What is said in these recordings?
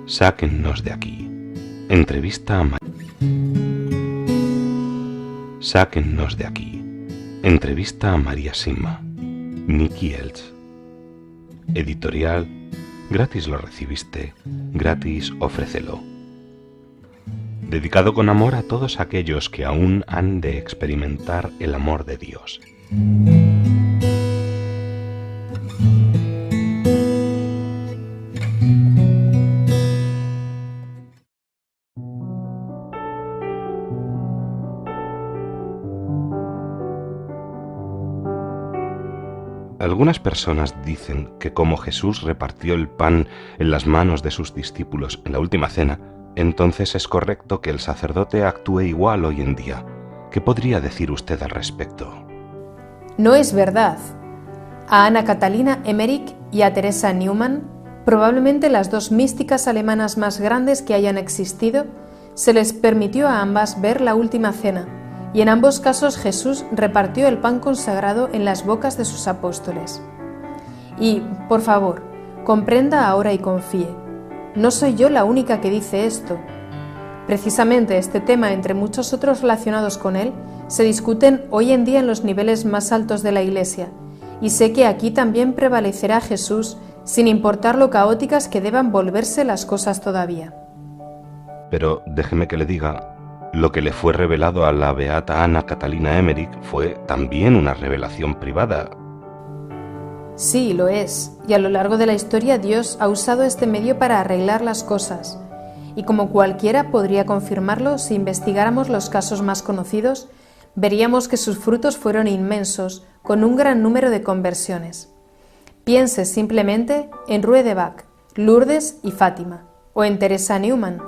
Sáquennos de aquí. Entrevista a Sáquennos de aquí. Entrevista a María Sima. Nikki Eltz. Editorial. Gratis lo recibiste, gratis ofrécelo. Dedicado con amor a todos aquellos que aún han de experimentar el amor de Dios. Algunas personas dicen que como Jesús repartió el pan en las manos de sus discípulos en la última cena, entonces es correcto que el sacerdote actúe igual hoy en día. ¿Qué podría decir usted al respecto? No es verdad. A Anna Catalina Emmerich y a Teresa Neumann, probablemente las dos místicas alemanas más grandes que hayan existido, se les permitió a ambas ver la última cena, y en ambos casos Jesús repartió el pan consagrado en las bocas de sus apóstoles. Y, por favor, comprenda ahora y confíe. No soy yo la única que dice esto. Precisamente este tema, entre muchos otros relacionados con él, se discuten hoy en día en los niveles más altos de la Iglesia, y sé que aquí también prevalecerá Jesús, sin importar lo caóticas que deban volverse las cosas todavía. Pero déjeme que le diga, lo que le fue revelado a la beata Anna Catalina Emmerich fue también una revelación privada. Sí, lo es, y a lo largo de la historia Dios ha usado este medio para arreglar las cosas, y como cualquiera podría confirmarlo si investigáramos los casos más conocidos, veríamos que sus frutos fueron inmensos, con un gran número de conversiones. Piense simplemente en Rue de Bac, Lourdes y Fátima, o en Teresa Neumann,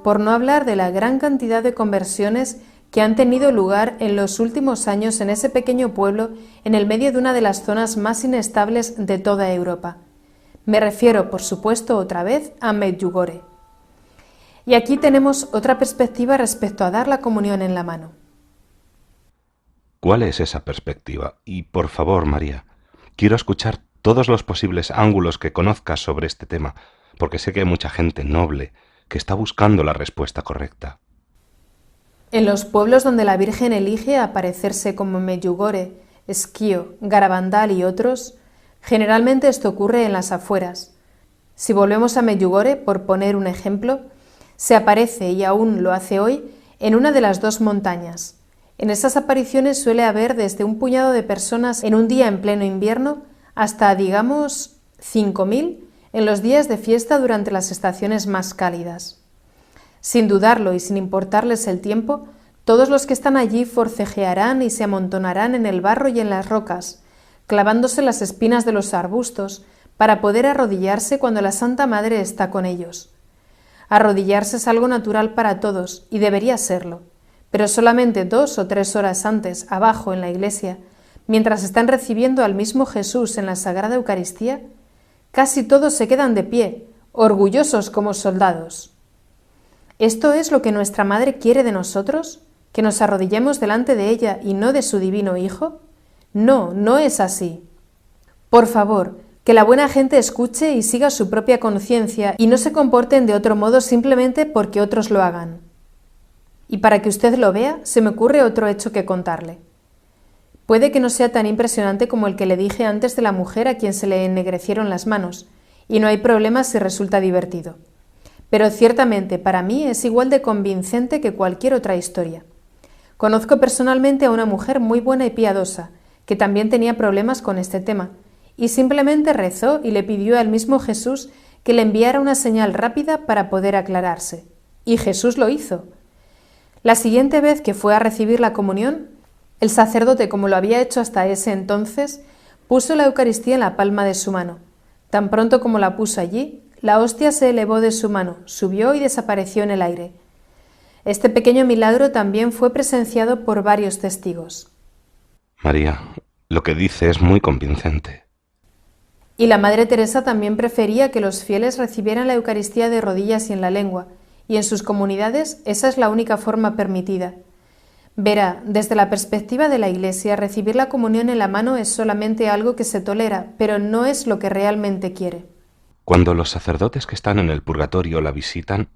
por no hablar de la gran cantidad de conversiones que han tenido lugar en los últimos años en ese pequeño pueblo en el medio de una de las zonas más inestables de toda Europa. Me refiero, por supuesto, otra vez a Medjugorje. Y aquí tenemos otra perspectiva respecto a dar la comunión en la mano. ¿Cuál es esa perspectiva? Y por favor, María, quiero escuchar todos los posibles ángulos que conozcas sobre este tema, porque sé que hay mucha gente noble que está buscando la respuesta correcta. En los pueblos donde la Virgen elige aparecerse como Medjugorje, Schio, Garabandal y otros, generalmente esto ocurre en las afueras. Si volvemos a Medjugorje, por poner un ejemplo, se aparece, y aún lo hace hoy, en una de las dos montañas. En esas apariciones suele haber desde un puñado de personas en un día en pleno invierno hasta, digamos, 5.000 en los días de fiesta durante las estaciones más cálidas. Sin dudarlo y sin importarles el tiempo, todos los que están allí forcejearán y se amontonarán en el barro y en las rocas, clavándose las espinas de los arbustos para poder arrodillarse cuando la Santa Madre está con ellos. Arrodillarse es algo natural para todos y debería serlo, pero solamente 2 o 3 horas antes, abajo en la iglesia, mientras están recibiendo al mismo Jesús en la Sagrada Eucaristía, casi todos se quedan de pie, orgullosos como soldados. ¿Esto es lo que nuestra Madre quiere de nosotros? ¿Que nos arrodillemos delante de ella y no de su divino Hijo? No, no es así. Por favor, que la buena gente escuche y siga su propia conciencia y no se comporten de otro modo simplemente porque otros lo hagan. Y para que usted lo vea, se me ocurre otro hecho que contarle. Puede que no sea tan impresionante como el que le dije antes de la mujer a quien se le ennegrecieron las manos, y no hay problema si resulta divertido. Pero ciertamente para mí es igual de convincente que cualquier otra historia. Conozco personalmente a una mujer muy buena y piadosa, que también tenía problemas con este tema, y simplemente rezó y le pidió al mismo Jesús que le enviara una señal rápida para poder aclararse. Y Jesús lo hizo. La siguiente vez que fue a recibir la comunión, el sacerdote, como lo había hecho hasta ese entonces, puso la Eucaristía en la palma de su mano. Tan pronto como la puso allí, la hostia se elevó de su mano, subió y desapareció en el aire. Este pequeño milagro también fue presenciado por varios testigos. María, lo que dice es muy convincente. Y la Madre Teresa también prefería que los fieles recibieran la Eucaristía de rodillas y en la lengua, y en sus comunidades esa es la única forma permitida. Verá, desde la perspectiva de la Iglesia, recibir la comunión en la mano es solamente algo que se tolera, pero no es lo que realmente quiere. Cuando los sacerdotes que están en el purgatorio la visitan,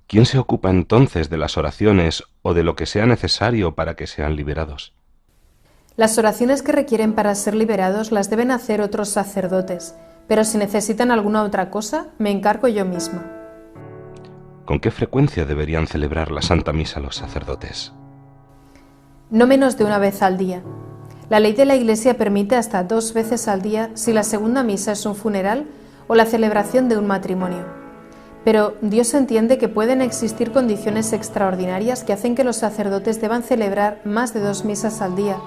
¿quién se ocupa entonces de las oraciones o de lo que sea necesario para que sean liberados? Las oraciones que requieren para ser liberados las deben hacer otros sacerdotes, pero si necesitan alguna otra cosa, me encargo yo misma. ¿Con qué frecuencia deberían celebrar la Santa Misa los sacerdotes? No menos de una vez al día. La ley de la Iglesia permite hasta 2 veces al día si la segunda misa es un funeral o la celebración de un matrimonio. Pero Dios entiende que pueden existir condiciones extraordinarias que hacen que los sacerdotes deban celebrar más de 2 misas al día,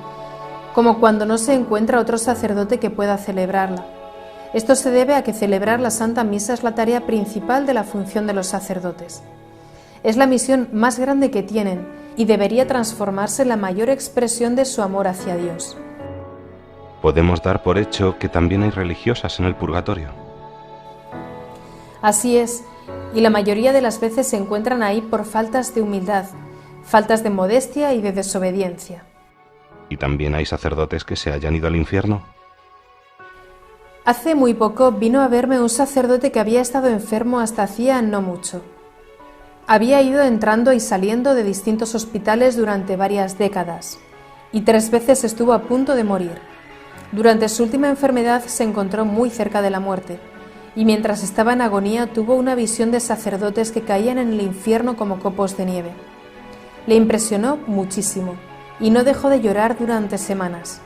como cuando no se encuentra otro sacerdote que pueda celebrarla. Esto se debe a que celebrar la Santa Misa es la tarea principal de la función de los sacerdotes. Es la misión más grande que tienen y debería transformarse en la mayor expresión de su amor hacia Dios. Podemos dar por hecho que también hay religiosas en el purgatorio. Así es, y la mayoría de las veces se encuentran ahí por faltas de humildad, faltas de modestia y de desobediencia. ¿Y también hay sacerdotes que se hayan ido al infierno? Hace muy poco vino a verme un sacerdote que había estado enfermo hasta hacía no mucho. Había ido entrando y saliendo de distintos hospitales durante varias décadas, y 3 veces estuvo a punto de morir. Durante su última enfermedad se encontró muy cerca de la muerte, y mientras estaba en agonía tuvo una visión de sacerdotes que caían en el infierno como copos de nieve. Le impresionó muchísimo, y no dejó de llorar durante semanas.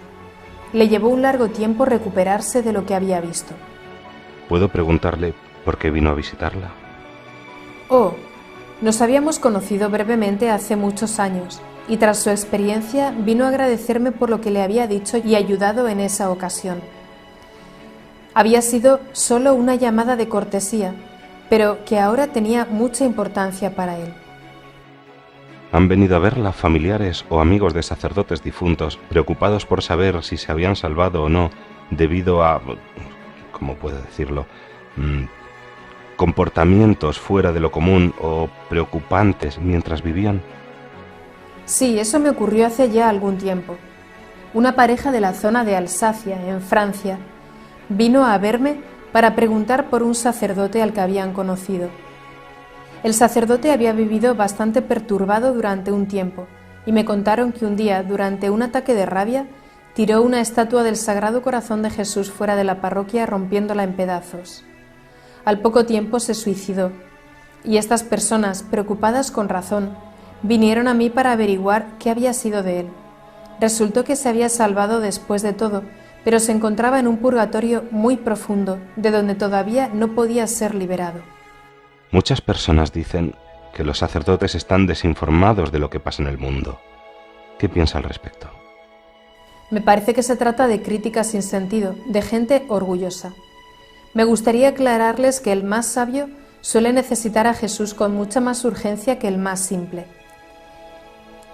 Le llevó un largo tiempo recuperarse de lo que había visto. ¿Puedo preguntarle por qué vino a visitarla? Oh, nos habíamos conocido brevemente hace muchos años, y tras su experiencia vino a agradecerme por lo que le había dicho y ayudado en esa ocasión. Había sido solo una llamada de cortesía, pero que ahora tenía mucha importancia para él. ¿Han venido a verla familiares o amigos de sacerdotes difuntos, preocupados por saber si se habían salvado o no, debido a, ¿cómo puedo decirlo?, comportamientos fuera de lo común o preocupantes mientras vivían? Sí, eso me ocurrió hace ya algún tiempo. Una pareja de la zona de Alsacia, en Francia, vino a verme para preguntar por un sacerdote al que habían conocido. El sacerdote había vivido bastante perturbado durante un tiempo y me contaron que un día, durante un ataque de rabia, tiró una estatua del Sagrado Corazón de Jesús fuera de la parroquia rompiéndola en pedazos. Al poco tiempo se suicidó y estas personas, preocupadas con razón, vinieron a mí para averiguar qué había sido de él. Resultó que se había salvado después de todo, pero se encontraba en un purgatorio muy profundo, de donde todavía no podía ser liberado. Muchas personas dicen que los sacerdotes están desinformados de lo que pasa en el mundo. ¿Qué piensa al respecto? Me parece que se trata de críticas sin sentido, de gente orgullosa. Me gustaría aclararles que el más sabio suele necesitar a Jesús con mucha más urgencia que el más simple.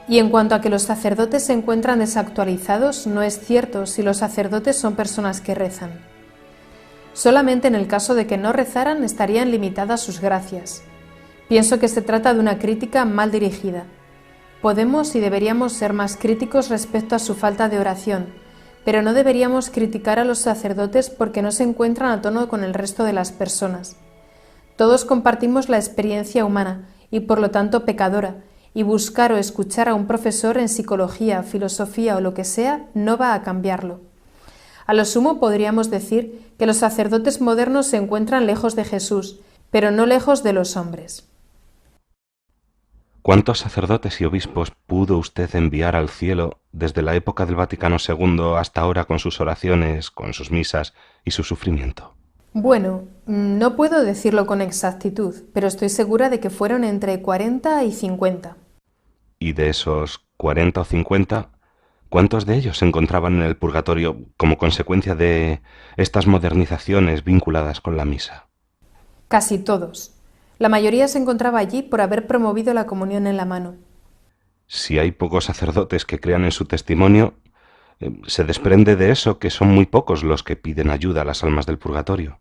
Y en cuanto a que los sacerdotes se encuentran desactualizados, no es cierto si los sacerdotes son personas que rezan. Solamente en el caso de que no rezaran estarían limitadas sus gracias. Pienso que se trata de una crítica mal dirigida. Podemos y deberíamos ser más críticos respecto a su falta de oración, pero no deberíamos criticar a los sacerdotes porque no se encuentran a tono con el resto de las personas. Todos compartimos la experiencia humana y por lo tanto pecadora, y buscar o escuchar a un profesor en psicología, filosofía o lo que sea no va a cambiarlo. A lo sumo podríamos decir que los sacerdotes modernos se encuentran lejos de Jesús, pero no lejos de los hombres. ¿Cuántos sacerdotes y obispos pudo usted enviar al cielo desde la época del Vaticano II hasta ahora con sus oraciones, con sus misas y su sufrimiento? Bueno, no puedo decirlo con exactitud, pero estoy segura de que fueron entre 40 y 50. Y de esos 40 o 50, ¿cuántos de ellos se encontraban en el purgatorio como consecuencia de estas modernizaciones vinculadas con la misa? Casi todos. La mayoría se encontraba allí por haber promovido la comunión en la mano. Si hay pocos sacerdotes que crean en su testimonio, se desprende de eso que son muy pocos los que piden ayuda a las almas del purgatorio.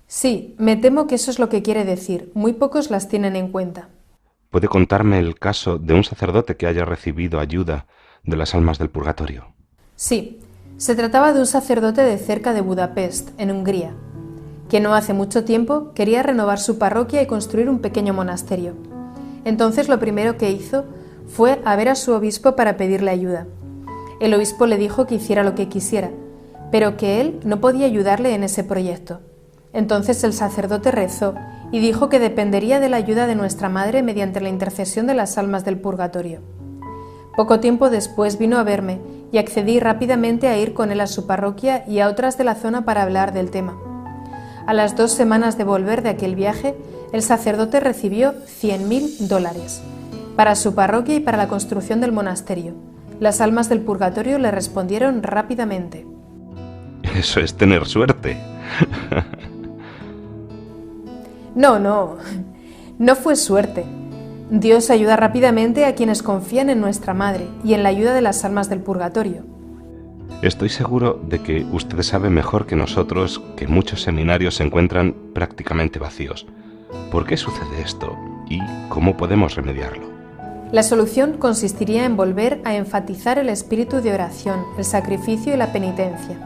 Sí, me temo que eso es lo que quiere decir. Muy pocos las tienen en cuenta. ¿Puede contarme el caso de un sacerdote que haya recibido ayuda de las almas del purgatorio? Sí, se trataba de un sacerdote de cerca de Budapest, en Hungría, que no hace mucho tiempo quería renovar su parroquia y construir un pequeño monasterio. Entonces lo primero que hizo fue a ver a su obispo para pedirle ayuda. El obispo le dijo que hiciera lo que quisiera, pero que él no podía ayudarle en ese proyecto. Entonces el sacerdote rezó y dijo que dependería de la ayuda de nuestra Madre mediante la intercesión de las almas del purgatorio. Poco tiempo después vino a verme y accedí rápidamente a ir con él a su parroquia y a otras de la zona para hablar del tema. A las 2 semanas de volver de aquel viaje, el sacerdote recibió $100.000 para su parroquia y para la construcción del monasterio. Las almas del purgatorio le respondieron rápidamente. Eso es tener suerte. No fue suerte. Dios ayuda rápidamente a quienes confían en nuestra Madre y en la ayuda de las almas del purgatorio. Estoy seguro de que usted sabe mejor que nosotros que muchos seminarios se encuentran prácticamente vacíos. ¿Por qué sucede esto y cómo podemos remediarlo? La solución consistiría en volver a enfatizar el espíritu de oración, el sacrificio y la penitencia.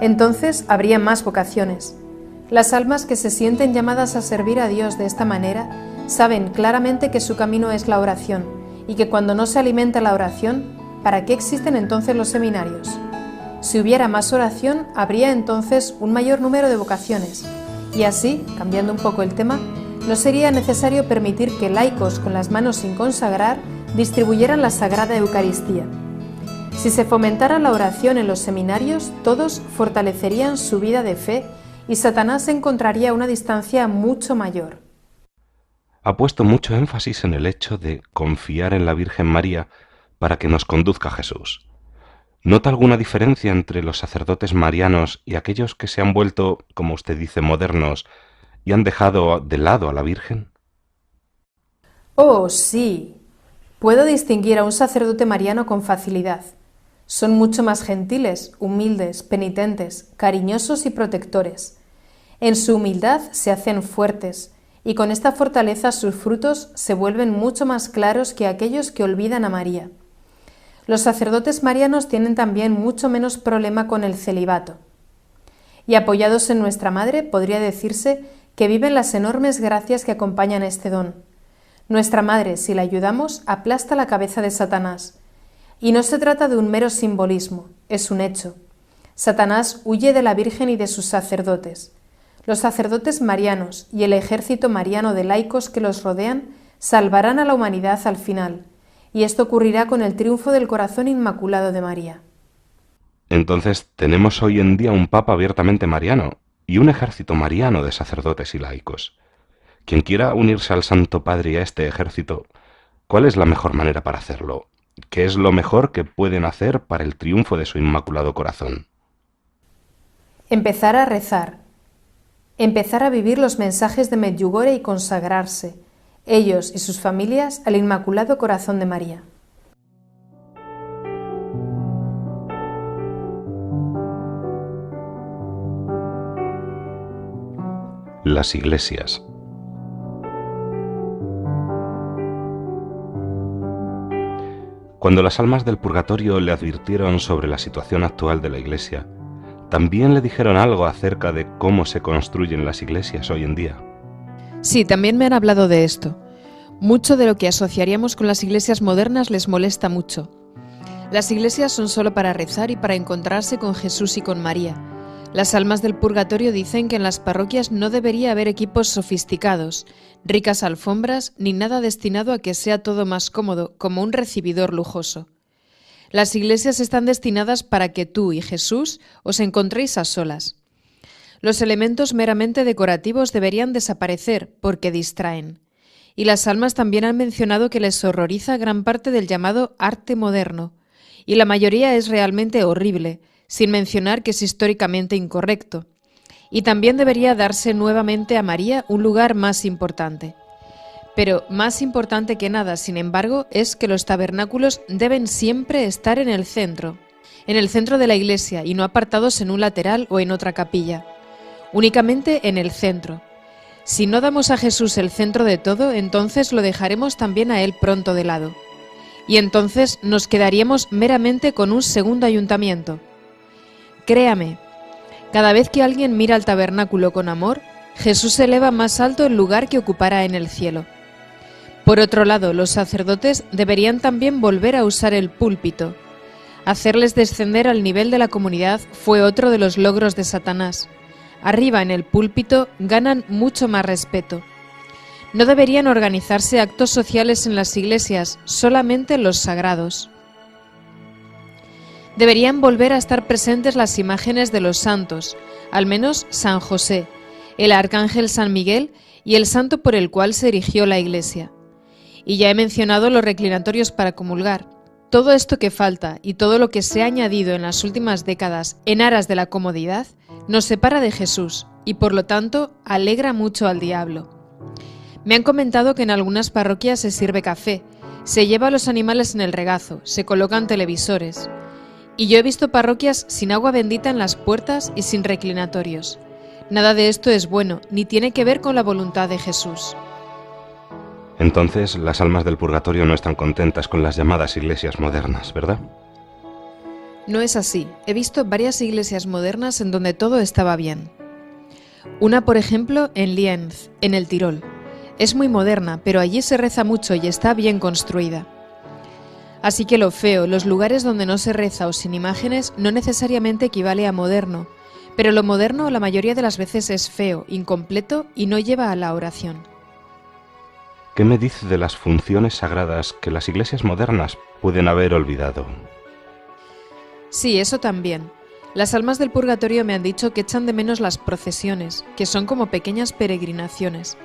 Entonces habría más vocaciones. Las almas que se sienten llamadas a servir a Dios de esta manera saben claramente que su camino es la oración y que cuando no se alimenta la oración, ¿para qué existen entonces los seminarios? Si hubiera más oración, habría entonces un mayor número de vocaciones y así, cambiando un poco el tema, no sería necesario permitir que laicos con las manos sin consagrar distribuyeran la Sagrada Eucaristía. Si se fomentara la oración en los seminarios, todos fortalecerían su vida de fe y Satanás encontraría una distancia mucho mayor. Ha puesto mucho énfasis en el hecho de confiar en la Virgen María para que nos conduzca a Jesús. ¿Nota alguna diferencia entre los sacerdotes marianos y aquellos que se han vuelto, como usted dice, modernos y han dejado de lado a la Virgen? Oh, sí. Puedo distinguir a un sacerdote mariano con facilidad. Son mucho más gentiles, humildes, penitentes, cariñosos y protectores. En su humildad se hacen fuertes, y con esta fortaleza sus frutos se vuelven mucho más claros que aquellos que olvidan a María. Los sacerdotes marianos tienen también mucho menos problema con el celibato. Y apoyados en nuestra Madre, podría decirse que viven las enormes gracias que acompañan este don. Nuestra Madre, si la ayudamos, aplasta la cabeza de Satanás. Y no se trata de un mero simbolismo, es un hecho. Satanás huye de la Virgen y de sus sacerdotes. Los sacerdotes marianos y el ejército mariano de laicos que los rodean salvarán a la humanidad al final, y esto ocurrirá con el triunfo del corazón inmaculado de María. Entonces tenemos hoy en día un papa abiertamente mariano y un ejército mariano de sacerdotes y laicos. Quien quiera unirse al Santo Padre y a este ejército, ¿cuál es la mejor manera para hacerlo? ¿Qué es lo mejor que pueden hacer para el triunfo de su inmaculado corazón? Empezar a rezar. Empezar a vivir los mensajes de Medjugorje y consagrarse, ellos y sus familias, al Inmaculado Corazón de María. Las iglesias. Cuando las almas del purgatorio le advirtieron sobre la situación actual de la Iglesia, ¿también le dijeron algo acerca de cómo se construyen las iglesias hoy en día? Sí, también me han hablado de esto. Mucho de lo que asociaríamos con las iglesias modernas les molesta mucho. Las iglesias son solo para rezar y para encontrarse con Jesús y con María. Las almas del purgatorio dicen que en las parroquias no debería haber equipos sofisticados, ricas alfombras, ni nada destinado a que sea todo más cómodo, como un recibidor lujoso. Las iglesias están destinadas para que tú y Jesús os encontréis a solas. Los elementos meramente decorativos deberían desaparecer porque distraen. Y las almas también han mencionado que les horroriza gran parte del llamado arte moderno, y la mayoría es realmente horrible, sin mencionar que es históricamente incorrecto. Y también debería darse nuevamente a María un lugar más importante. Pero más importante que nada, sin embargo, es que los tabernáculos deben siempre estar en el centro de la iglesia y no apartados en un lateral o en otra capilla, únicamente en el centro. Si no damos a Jesús el centro de todo, entonces lo dejaremos también a Él pronto de lado. Y entonces nos quedaríamos meramente con un segundo ayuntamiento. Créame, cada vez que alguien mira al tabernáculo con amor, Jesús eleva más alto el lugar que ocupará en el cielo. Por otro lado, los sacerdotes deberían también volver a usar el púlpito. Hacerles descender al nivel de la comunidad fue otro de los logros de Satanás. Arriba en el púlpito ganan mucho más respeto. No deberían organizarse actos sociales en las iglesias, solamente los sagrados. Deberían volver a estar presentes las imágenes de los santos, al menos San José, el arcángel San Miguel y el santo por el cual se erigió la iglesia. Y ya he mencionado los reclinatorios para comulgar. Todo esto que falta y todo lo que se ha añadido en las últimas décadas en aras de la comodidad nos separa de Jesús y por lo tanto alegra mucho al diablo. Me han comentado que en algunas parroquias se sirve café, se lleva a los animales en el regazo, se colocan televisores. Y yo he visto parroquias sin agua bendita en las puertas y sin reclinatorios. Nada de esto es bueno, ni tiene que ver con la voluntad de Jesús. Entonces, las almas del purgatorio no están contentas con las llamadas iglesias modernas, ¿verdad? No es así. He visto varias iglesias modernas en donde todo estaba bien. Una, por ejemplo, en Lienz, en el Tirol. Es muy moderna, pero allí se reza mucho y está bien construida. Así que lo feo, los lugares donde no se reza o sin imágenes, no necesariamente equivale a moderno, pero lo moderno la mayoría de las veces es feo, incompleto y no lleva a la oración. ¿Qué me dice de las funciones sagradas que las iglesias modernas pueden haber olvidado? Sí, eso también. Las almas del purgatorio me han dicho que echan de menos las procesiones, que son como pequeñas peregrinaciones.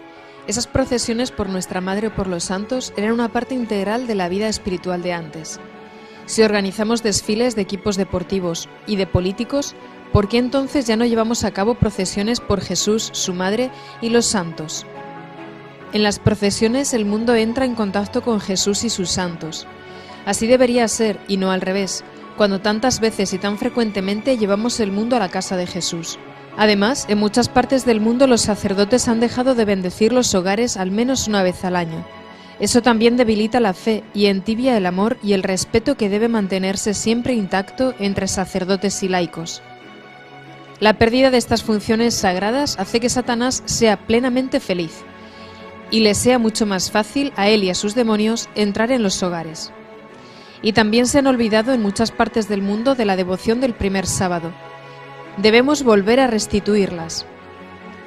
Esas procesiones por nuestra Madre o por los santos eran una parte integral de la vida espiritual de antes. Si organizamos desfiles de equipos deportivos y de políticos, ¿por qué entonces ya no llevamos a cabo procesiones por Jesús, su Madre y los santos? En las procesiones el mundo entra en contacto con Jesús y sus santos. Así debería ser, y no al revés, cuando tantas veces y tan frecuentemente llevamos el mundo a la casa de Jesús. Además, en muchas partes del mundo los sacerdotes han dejado de bendecir los hogares al menos una vez al año. Eso también debilita la fe y entibia el amor y el respeto que debe mantenerse siempre intacto entre sacerdotes y laicos. La pérdida de estas funciones sagradas hace que Satanás sea plenamente feliz y le sea mucho más fácil a él y a sus demonios entrar en los hogares. Y también se han olvidado en muchas partes del mundo de la devoción del primer sábado. Debemos volver a restituirlas.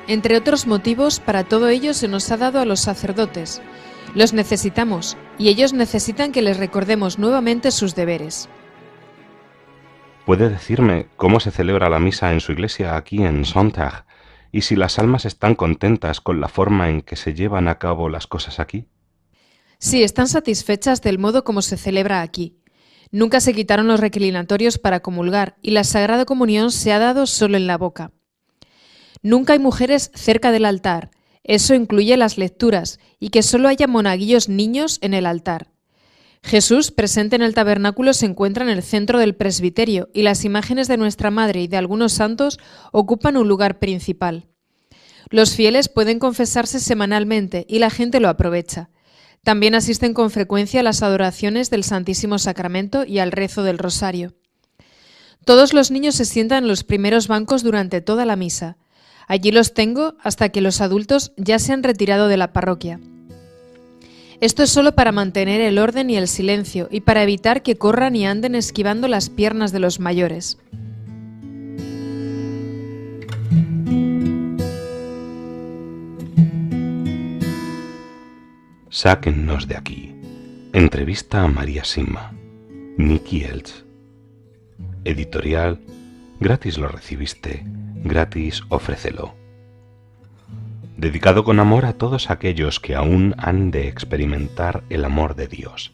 Entre otros motivos, para todo ello se nos ha dado a los sacerdotes. Los necesitamos, y ellos necesitan que les recordemos nuevamente sus deberes. ¿Puede decirme cómo se celebra la misa en su iglesia aquí en Sonntag? ¿Y si las almas están contentas con la forma en que se llevan a cabo las cosas aquí? Sí, están satisfechas del modo como se celebra aquí. Nunca se quitaron los reclinatorios para comulgar y la Sagrada Comunión se ha dado solo en la boca. Nunca hay mujeres cerca del altar, eso incluye las lecturas y que solo haya monaguillos niños en el altar. Jesús, presente en el tabernáculo, se encuentra en el centro del presbiterio y las imágenes de nuestra Madre y de algunos santos ocupan un lugar principal. Los fieles pueden confesarse semanalmente y la gente lo aprovecha. También asisten con frecuencia a las adoraciones del Santísimo Sacramento y al rezo del Rosario. Todos los niños se sientan en los primeros bancos durante toda la misa. Allí los tengo hasta que los adultos ya se han retirado de la parroquia. Esto es solo para mantener el orden y el silencio y para evitar que corran y anden esquivando las piernas de los mayores. Sáquennos de aquí. Entrevista a María Simma. Nicky Elch. Editorial. Gratis lo recibiste, gratis ofrécelo. Dedicado con amor a todos aquellos que aún han de experimentar el amor de Dios.